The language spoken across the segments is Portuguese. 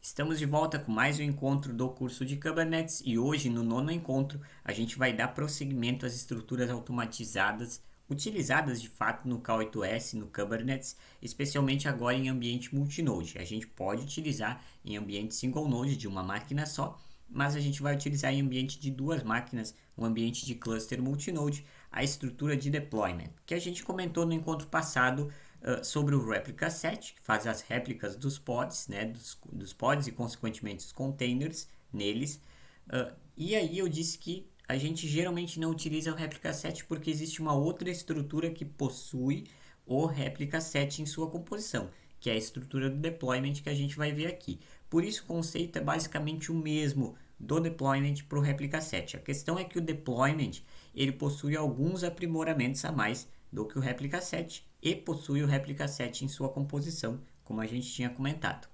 Estamos de volta com mais um encontro do curso de Kubernetes e hoje, no nono encontro, a gente vai dar prosseguimento às estruturas automatizadas utilizadas de fato no K8s, no Kubernetes, especialmente agora em ambiente multinode. A gente pode utilizar em ambiente single node de uma máquina só, mas a gente vai utilizar em ambiente de duas máquinas, um ambiente de cluster multinode, a estrutura de deployment, que a gente comentou no encontro passado sobre o replica set, que faz as réplicas dos pods, né, dos pods e consequentemente os containers neles. E aí eu disse que a gente geralmente não utiliza o replica set porque existe uma outra estrutura que possui o replica set em sua composição, que é a estrutura do deployment que a gente vai ver aqui. Por isso o conceito é basicamente o mesmo do deployment para o replica set. A questão é que o deployment ele possui alguns aprimoramentos a mais do que o replica set e possui o replica set em sua composição, como a gente tinha comentado.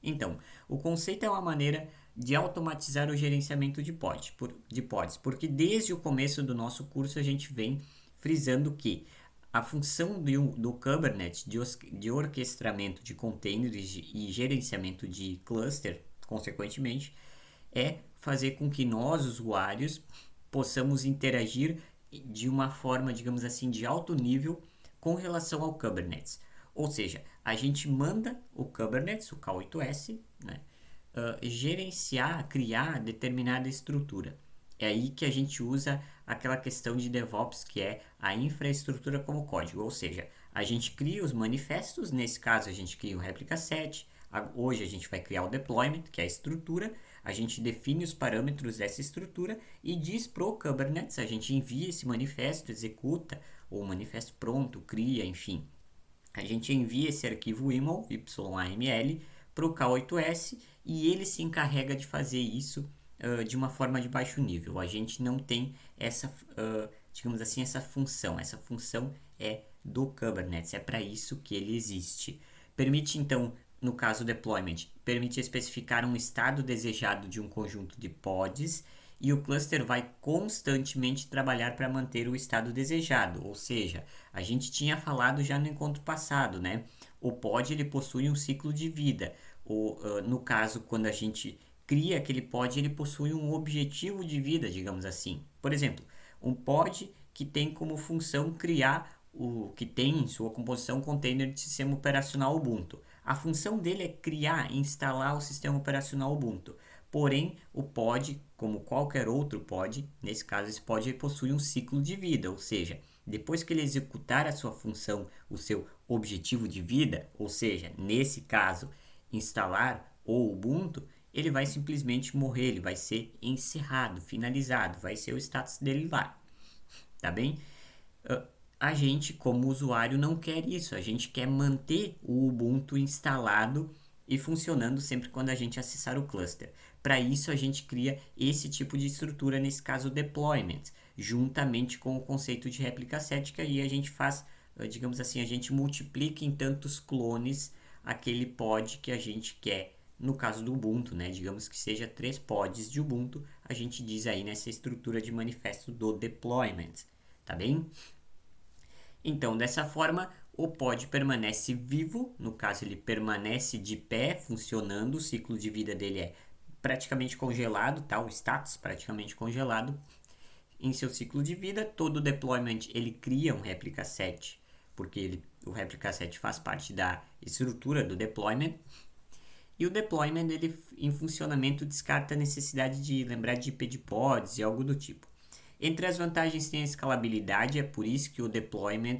Então, o conceito é uma maneira de automatizar o gerenciamento de pods, porque desde o começo do nosso curso a gente vem frisando que a função do Kubernetes de orquestramento de containers e gerenciamento de cluster, consequentemente, é fazer com que nós, usuários, possamos interagir de uma forma, digamos assim, de alto nível com relação ao Kubernetes. Ou seja, a gente manda o Kubernetes, o K8s, né, gerenciar, criar determinada estrutura. É aí que a gente usa aquela questão de DevOps, que é a infraestrutura como código. Ou seja, a gente cria os manifestos, nesse caso a gente cria o replica set, hoje a gente vai criar o deployment, que é a estrutura, a gente define os parâmetros dessa estrutura e diz para o Kubernetes, a gente envia esse manifesto, executa, ou o manifesto pronto, cria, enfim. A gente envia esse arquivo YAML, YAML, para o K8s e ele se encarrega de fazer isso de uma forma de baixo nível. A gente não tem essa, digamos assim, essa função. Essa função é do Kubernetes, é para isso que ele existe. Permite, então, no caso deployment, permite especificar um estado desejado de um conjunto de pods e o cluster vai constantemente trabalhar para manter o estado desejado, ou seja, a gente tinha falado já no encontro passado, né? O pod ele possui um ciclo de vida. No caso, quando a gente cria aquele pod, ele possui um objetivo de vida, digamos assim. Por exemplo, um pod que tem como função criar o que tem em sua composição container de sistema operacional Ubuntu. A função dele é criar e instalar o sistema operacional Ubuntu. Porém, o pod, como qualquer outro pod, nesse caso esse pod possui um ciclo de vida, ou seja, depois que ele executar a sua função, o seu objetivo de vida, ou seja, nesse caso, instalar o Ubuntu, ele vai simplesmente morrer, ele vai ser encerrado, finalizado, vai ser o status dele lá, tá bem? A gente, como usuário, não quer isso. A gente quer manter o Ubuntu instalado e funcionando sempre quando a gente acessar o cluster. Para isso, a gente cria esse tipo de estrutura, nesse caso, deployment, juntamente com o conceito de réplica set, que aí a gente faz, digamos assim, a gente multiplica em tantos clones aquele pod que a gente quer. No caso do Ubuntu, né? Digamos que seja 3 pods de Ubuntu, a gente diz aí nessa estrutura de manifesto do deployment, tá bem? Então, dessa forma, o pod permanece vivo, no caso ele permanece de pé, funcionando, o ciclo de vida dele é praticamente congelado, tá? O status praticamente congelado. Em seu ciclo de vida, todo deployment ele cria um replica set, porque o replica set faz parte da estrutura do deployment. E o deployment ele, em funcionamento descarta a necessidade de lembrar de IP de pods e algo do tipo. Entre as vantagens tem a escalabilidade, é por isso que o deployment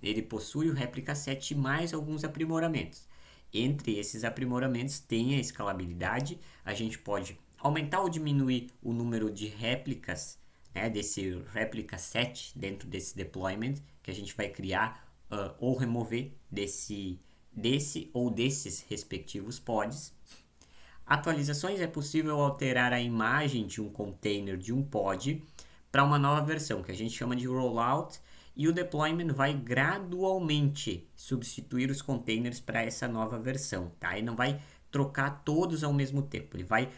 ele possui o replica set e mais alguns aprimoramentos. Entre esses aprimoramentos tem a escalabilidade, a gente pode aumentar ou diminuir o número de réplicas, né, desse replica set dentro desse deployment que a gente vai criar ou remover desse ou desses respectivos pods. Atualizações é possível alterar a imagem de um container de um pod para uma nova versão, que a gente chama de rollout, e o deployment vai gradualmente substituir os containers para essa nova versão, tá? Ele não vai trocar todos ao mesmo tempo, ele vai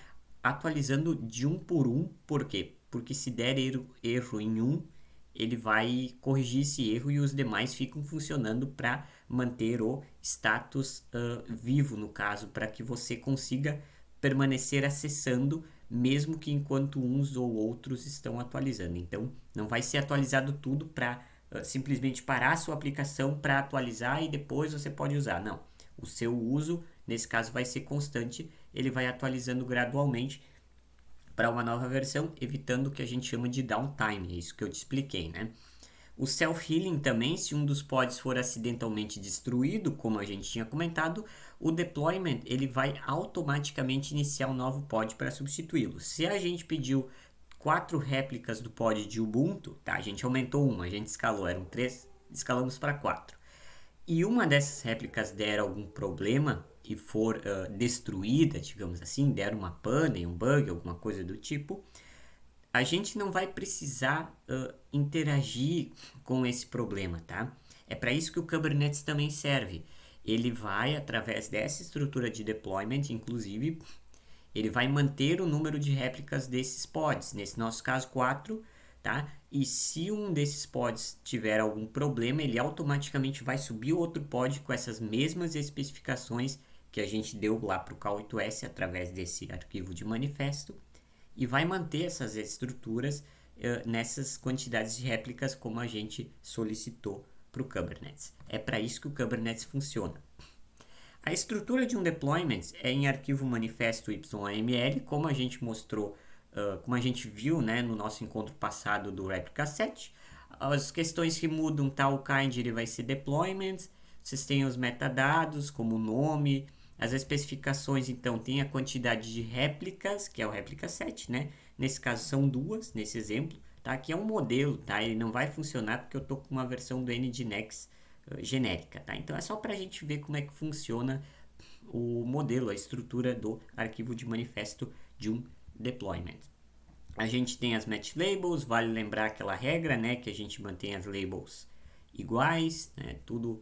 atualizando de um por um, por quê? Porque se der erro em um, ele vai corrigir esse erro e os demais ficam funcionando para manter o status vivo, no caso, para que você consiga permanecer acessando, mesmo que enquanto uns ou outros estão atualizando. Então, não vai ser atualizado tudo para simplesmente parar a sua aplicação para atualizar e depois você pode usar. Não. O seu uso, nesse caso, vai ser constante, ele vai atualizando gradualmente para uma nova versão, evitando o que a gente chama de downtime, é isso que eu te expliquei, né? O self-healing também, se um dos pods for acidentalmente destruído, como a gente tinha comentado, o deployment ele vai automaticamente iniciar um novo pod para substituí-lo. Se a gente pediu 4 réplicas do pod de Ubuntu, tá? A gente aumentou uma, a gente escalou, eram 3, escalamos para 4. E uma dessas réplicas der algum problema e for destruída, digamos assim, der uma pane, um bug, alguma coisa do tipo, a gente não vai precisar interagir com esse problema, tá? É para isso que o Kubernetes também serve. Ele vai, através dessa estrutura de deployment, inclusive, ele vai manter o número de réplicas desses pods, nesse nosso caso 4, tá? E se um desses pods tiver algum problema, ele automaticamente vai subir outro pod com essas mesmas especificações que a gente deu lá para o K8s através desse arquivo de manifesto e vai manter essas estruturas nessas quantidades de réplicas como a gente solicitou para o Kubernetes. É para isso que o Kubernetes funciona. A estrutura de um deployment é em arquivo manifesto YAML, como a gente mostrou, como a gente viu, né, no nosso encontro passado do Replica 7. As questões que mudam, tá, o kind ele vai ser deployment, vocês têm os metadados, como o nome, as especificações, então, tem a quantidade de réplicas, que é o réplica 7, né? Nesse caso são 2, nesse exemplo, tá? Aqui é um modelo, tá? Ele não vai funcionar porque eu tô com uma versão do Nginx genérica, tá? Então é só para a gente ver como é que funciona o modelo, a estrutura do arquivo de manifesto de um deployment. A gente tem as match labels, vale lembrar aquela regra, né, que a gente mantém as labels iguais, né, tudo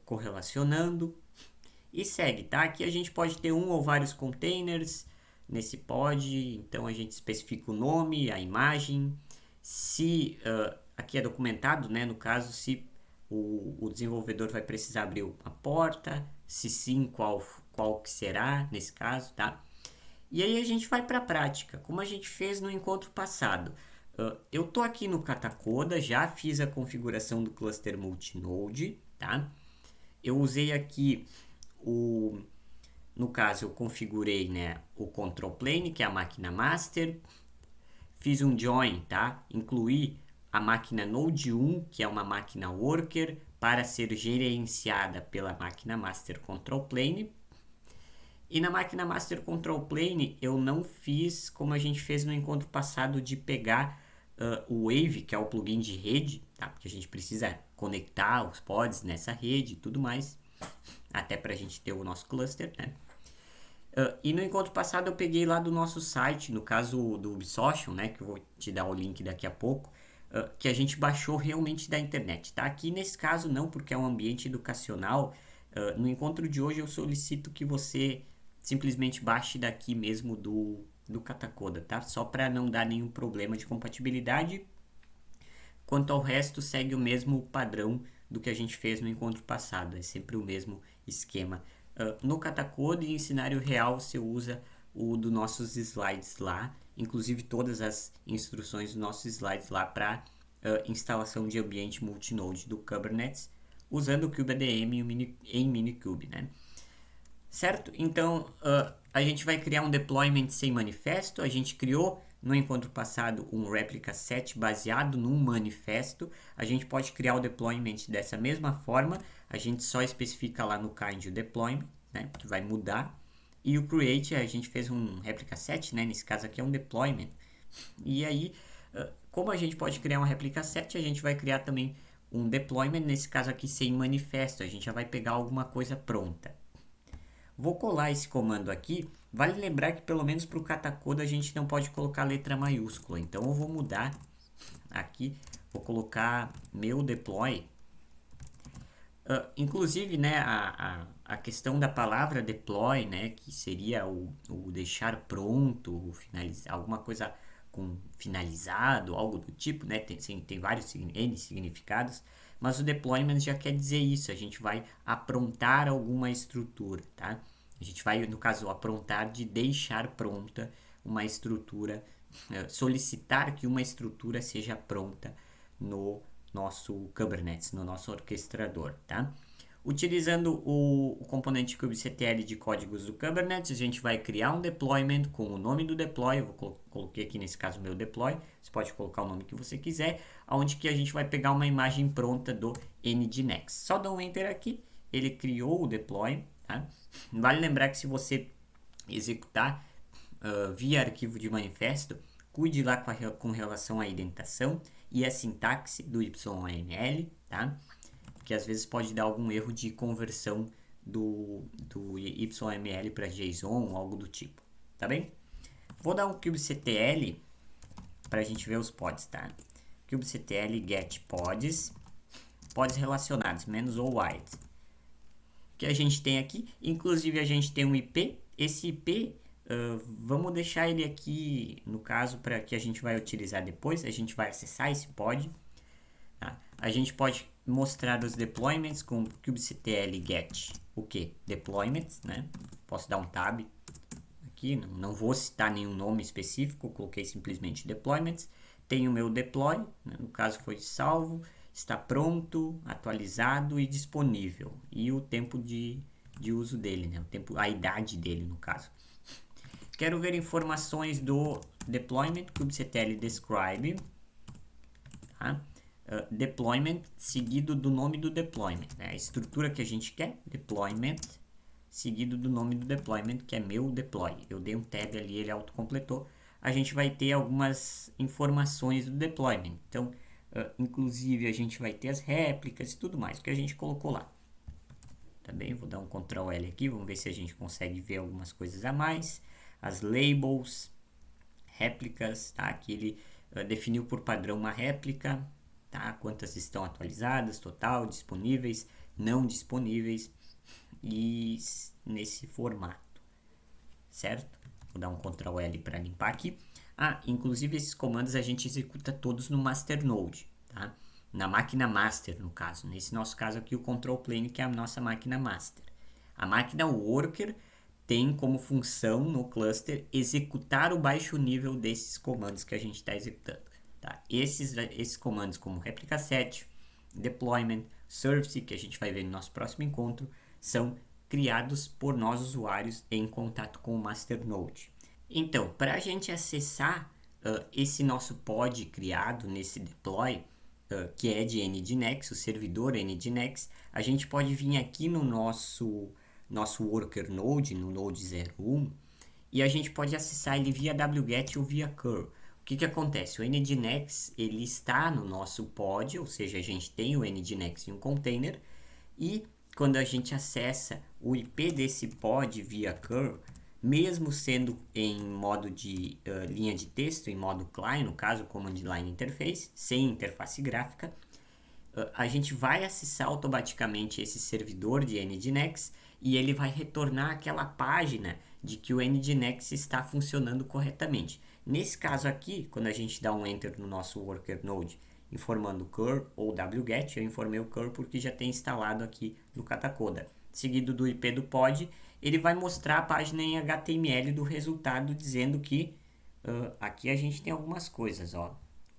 correlacionando e segue, tá? Aqui a gente pode ter um ou vários containers nesse pod, então a gente especifica o nome, a imagem, se aqui é documentado, né, no caso, se o desenvolvedor vai precisar abrir uma porta, se sim, qual que será nesse caso, tá? E aí a gente vai para a prática, como a gente fez no encontro passado. Eu tô aqui no Katacoda, já fiz a configuração do cluster multinode, tá? Eu usei aqui no caso eu configurei, né, o control plane, que é a máquina master, fiz um join, tá? Incluí a máquina Node 1, que é uma máquina worker, para ser gerenciada pela máquina Master Control Plane. E na máquina Master Control Plane eu não fiz como a gente fez no encontro passado de pegar o Wave, que é o plugin de rede, tá? Porque a gente precisa conectar os pods nessa rede e tudo mais, até para a gente ter o nosso cluster, né? E no encontro passado eu peguei lá do nosso site, no caso do Ubisoft, né, que eu vou te dar o link daqui a pouco, que a gente baixou realmente da internet, tá? Aqui nesse caso não, porque é um ambiente educacional. No encontro de hoje eu solicito que você simplesmente baixe daqui mesmo do Katacoda, tá? Só para não dar nenhum problema de compatibilidade. Quanto ao resto, segue o mesmo padrão do que a gente fez no encontro passado, é sempre o mesmo esquema. No Katacoda e em cenário real você usa o dos nossos slides lá, inclusive todas as instruções dos nossos slides lá para instalação de ambiente multinode do Kubernetes, usando o KubeADM em Minikube, né? Certo? Então, a gente vai criar um deployment sem manifesto. A gente criou no encontro passado um Replica 7 baseado num manifesto. A gente pode criar o deployment dessa mesma forma. A gente só especifica lá no kind o deployment, né, que vai mudar. E o create, a gente fez um Replica 7, né, nesse caso aqui é um deployment. E aí, como a gente pode criar um Replica 7, a gente vai criar também um deployment, nesse caso aqui sem manifesto. A gente já vai pegar alguma coisa pronta. Vou colar esse comando aqui. Vale lembrar que pelo menos para o Katacoda a gente não pode colocar letra maiúscula. Então eu vou mudar aqui. Vou colocar meu deploy. Inclusive, né, a questão da palavra deploy, né, que seria o deixar pronto, finalizar, alguma coisa com finalizado, algo do tipo, né? Tem vários N significados, mas o deployment já quer dizer isso, a gente vai aprontar alguma estrutura, tá? A gente vai, no caso, aprontar de deixar pronta uma estrutura, solicitar que uma estrutura seja pronta no nosso Kubernetes, no nosso orquestrador, tá? Utilizando o componente kubectl de códigos do Kubernetes, a gente vai criar um deployment com o nome do deploy. Eu coloquei aqui nesse caso meu deploy. Você pode colocar o nome que você quiser, onde que a gente vai pegar uma imagem pronta do Nginx. Só dá um enter aqui, ele criou o deploy. Tá? Vale lembrar que se você executar via arquivo de manifesto, cuide lá com relação à indentação e a sintaxe do YML, tá? Que às vezes pode dar algum erro de conversão do YML para JSON ou algo do tipo, tá bem? Vou dar um kubectl para a gente ver os pods, tá? Kubectl get pods, pods relacionados, menos ou wide. Que a gente tem aqui, inclusive a gente tem um IP, esse IP, vamos deixar ele aqui, no caso, para que a gente vai utilizar depois, a gente vai acessar esse pod, tá? A gente pode mostrar os deployments com kubectl get o que? Deployments, né? Posso dar um tab aqui, não vou citar nenhum nome específico, coloquei simplesmente deployments. Tenho o meu deploy, né? No caso foi salvo, está pronto, atualizado e disponível. E o tempo de uso dele, né? A idade dele, no caso. Quero ver informações do deployment, kubectl describe, tá? Deployment seguido do nome do deployment, né? A estrutura que a gente quer, deployment, seguido do nome do deployment, que é meu deploy. Eu dei um tab ali, ele autocompletou. A gente vai ter algumas informações do deployment. Então, inclusive, a gente vai ter as réplicas e tudo mais que a gente colocou lá. Tá bem? Vou dar um Ctrl L aqui, vamos ver se a gente consegue ver algumas coisas a mais. As labels, réplicas, tá? Aqui ele definiu por padrão uma réplica, tá? Quantas estão atualizadas, total, disponíveis, não disponíveis e nesse formato, certo? Vou dar um Ctrl L para limpar aqui. Inclusive esses comandos a gente executa todos no masternode, tá? Na máquina master, no caso. Nesse nosso caso aqui, o control plane, que é a nossa máquina master. A máquina worker tem como função no cluster executar o baixo nível desses comandos que a gente está executando. Tá? Esses comandos como replica set, deployment, service, que a gente vai ver no nosso próximo encontro, são criados por nós usuários em contato com o masternode. Então, para a gente acessar esse nosso pod criado nesse deploy, que é de Nginx, o servidor Nginx, a gente pode vir aqui no nosso worker node, no node 01, e a gente pode acessar ele via wget ou via curl. O que acontece? O Nginx ele está no nosso pod, ou seja, a gente tem o Nginx em um container, e quando a gente acessa o IP desse pod via curl, mesmo sendo em modo de linha de texto, em modo CLI, no caso Command Line Interface, sem interface gráfica, a gente vai acessar automaticamente esse servidor de Nginx e ele vai retornar aquela página de que o Nginx está funcionando corretamente. Nesse caso aqui, quando a gente dá um enter no nosso worker node informando curl ou wget, eu informei o curl porque já tem instalado aqui no Katacoda. Seguido do IP do pod, ele vai mostrar a página em HTML do resultado dizendo que aqui a gente tem algumas coisas, ó.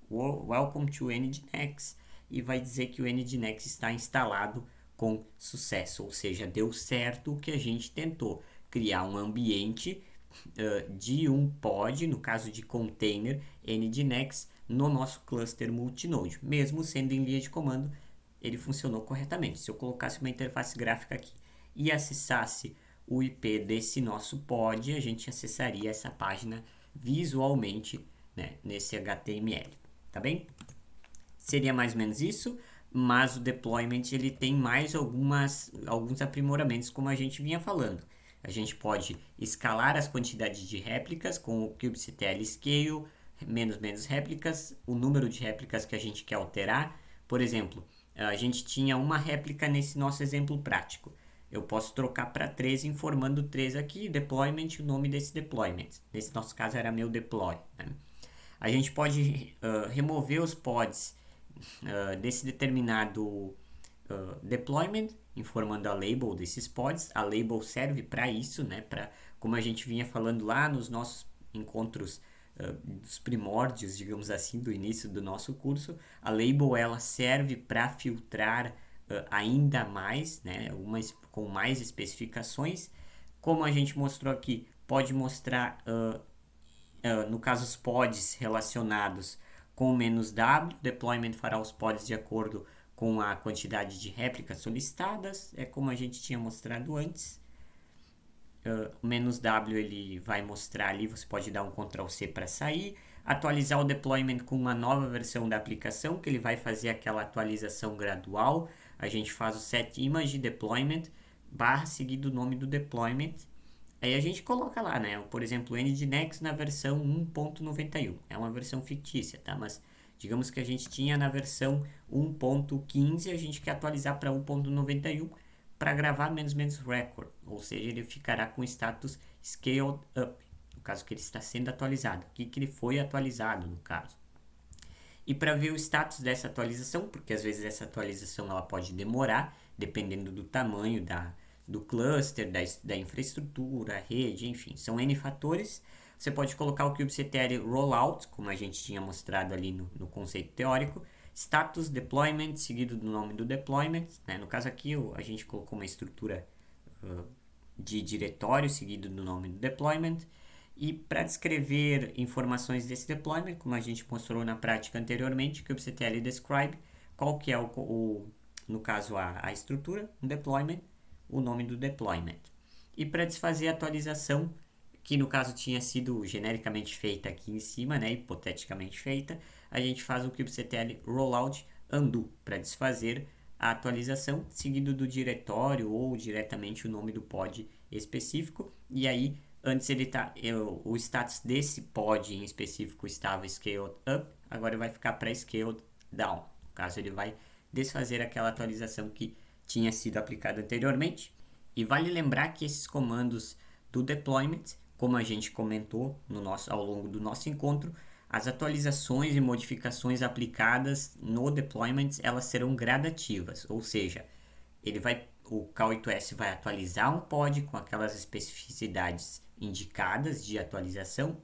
Welcome to Nginx, e vai dizer que o Nginx está instalado com sucesso, ou seja, deu certo o que a gente tentou, criar um ambiente de um pod, no caso de container Nginx, no nosso cluster multinode, mesmo sendo em linha de comando, ele funcionou corretamente. Se eu colocasse uma interface gráfica aqui e acessasse o IP desse nosso pod, a gente acessaria essa página visualmente, né, nesse HTML, tá bem? Seria mais ou menos isso, mas o deployment ele tem mais alguns aprimoramentos, como a gente vinha falando. A gente pode escalar as quantidades de réplicas com o kubectl scale, menos réplicas, o número de réplicas que a gente quer alterar. Por exemplo, a gente tinha uma réplica nesse nosso exemplo prático. Eu posso trocar para 3, informando 3 aqui, deployment, o nome desse deployment. Nesse nosso caso era meu deploy, né? A gente pode remover os pods desse determinado deployment, informando a label desses pods. A label serve para isso, né? Como a gente vinha falando lá nos nossos encontros dos primórdios, digamos assim, do início do nosso curso, a label ela serve para filtrar ainda mais, né? Com mais especificações. Como a gente mostrou aqui, pode mostrar no caso os pods relacionados com -w, deployment fará os pods de acordo com a quantidade de réplicas solicitadas, é como a gente tinha mostrado antes. O -w ele vai mostrar ali, você pode dar um Ctrl C para sair, atualizar o deployment com uma nova versão da aplicação, que ele vai fazer aquela atualização gradual. A gente faz o set image deployment, barra seguido o nome do deployment. Aí a gente coloca lá, né? Por exemplo, o Nginx na versão 1.91. É uma versão fictícia, tá? Mas digamos que a gente tinha na versão 1.15, a gente quer atualizar para 1.91 para gravar menos record. Ou seja, ele ficará com status scaled up, no caso que ele está sendo atualizado. Aqui que ele foi atualizado, no caso. E para ver o status dessa atualização, porque às vezes essa atualização ela pode demorar, dependendo do tamanho do cluster, da infraestrutura, rede, enfim, são N fatores. Você pode colocar o kubectl rollout, como a gente tinha mostrado ali no conceito teórico, status deployment, seguido do nome do deployment, né? No caso aqui a gente colocou uma estrutura de diretório, seguido do nome do deployment. E para descrever informações desse deployment, como a gente mostrou na prática anteriormente, kubectl describe qual que é no caso a estrutura, um deployment, o nome do deployment. E para desfazer a atualização, que no caso tinha sido genericamente feita aqui em cima, né, hipoteticamente feita, a gente faz o kubectl rollout undo para desfazer a atualização, seguido do diretório ou diretamente o nome do pod específico. E aí, antes o status desse pod em específico estava scaled up, agora ele vai ficar para scaled down. No caso, ele vai desfazer aquela atualização que tinha sido aplicada anteriormente. E vale lembrar que esses comandos do deployment, como a gente comentou ao longo do nosso encontro, as atualizações e modificações aplicadas no deployment elas serão gradativas, ou seja, o K8s vai atualizar um pod com aquelas especificidades indicadas de atualização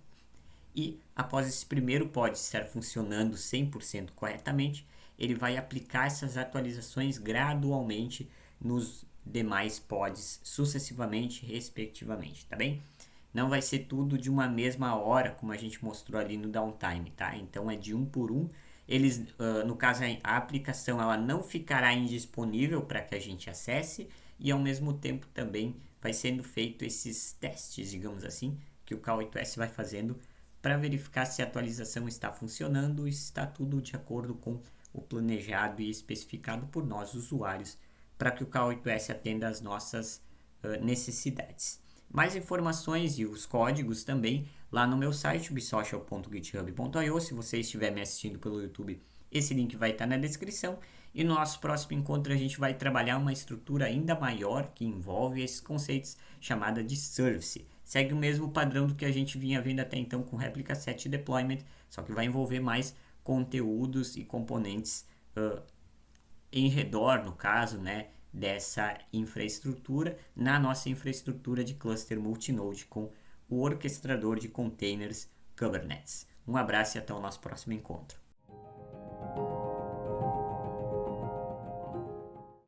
e após esse primeiro pod estar funcionando 100% corretamente, ele vai aplicar essas atualizações gradualmente nos demais pods sucessivamente, respectivamente, tá bem? Não vai ser tudo de uma mesma hora, como a gente mostrou ali no downtime, tá? Então é de um por um. No caso, a aplicação ela não ficará indisponível para que a gente acesse e ao mesmo tempo também vai sendo feito esses testes, digamos assim, que o K8s vai fazendo para verificar se a atualização está funcionando e se está tudo de acordo com o planejado e especificado por nós usuários para que o K8s atenda às nossas necessidades. Mais informações e os códigos também lá no meu site, ubsocial.github.io. Se você estiver me assistindo pelo YouTube, esse link vai estar na descrição. E no nosso próximo encontro a gente vai trabalhar uma estrutura ainda maior que envolve esses conceitos, chamada de service. Segue o mesmo padrão do que a gente vinha vendo até então com réplica set deployment, só que vai envolver mais conteúdos e componentes em redor, no caso, né, dessa infraestrutura, na nossa infraestrutura de cluster multinode com o orquestrador de containers Kubernetes. Um abraço e até o nosso próximo encontro.